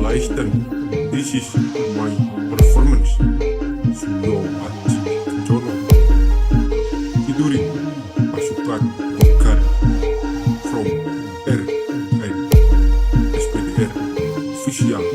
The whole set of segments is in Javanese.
lifestyle. This is my performance. Suyo Haji Kencana Tiduri pasukan Golkar from R and SPDR official.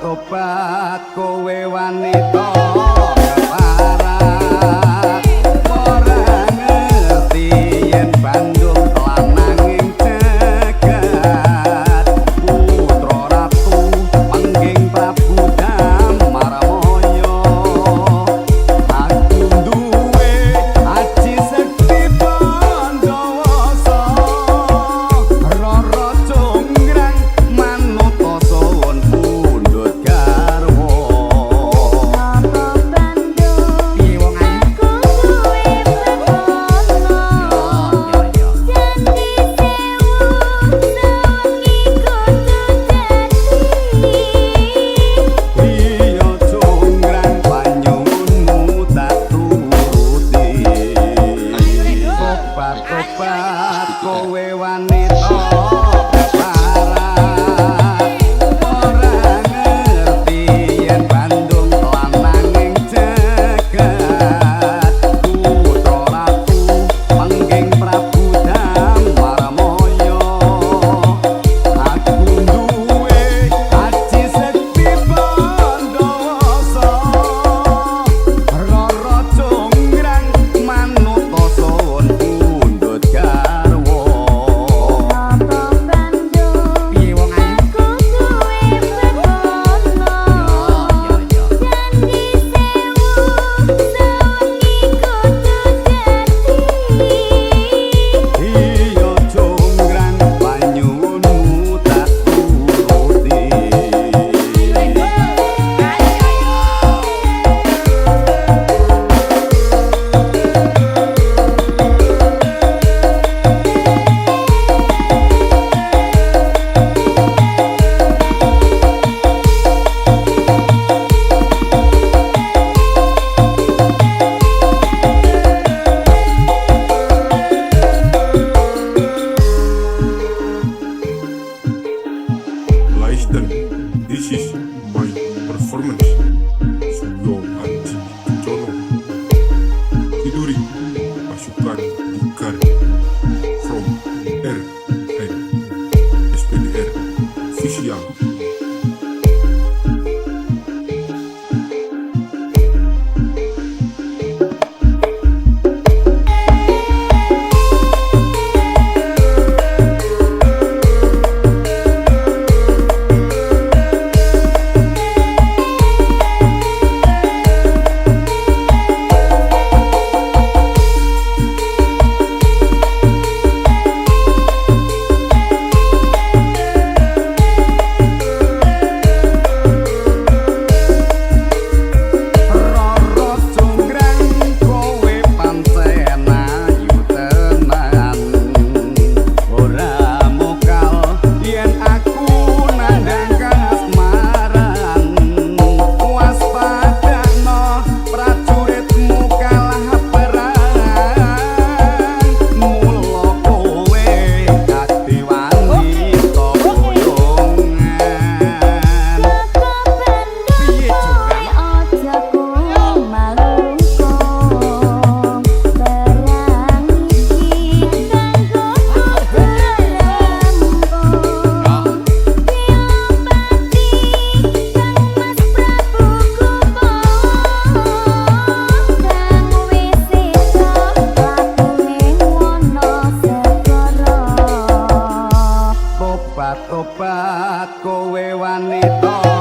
Obat kowe wanita keparat ora ngerti yen Bandung lananging jagat putra ratu pangging Prabu Damarwaya aku duwe aji sekti Pandawasa Rara Jonggrang manut sowan obat kowe wanita keparat ora ngerti yen Bandung lananging jagat putra ratu pangging Prabu Damarwaya aku duwe aji sekti Pandawasa Rara Jonggrang manut sowan This is my performance. Suyo Haji Kencana Tiduri pasukan Golkar from R and SPDR official. kowe wanita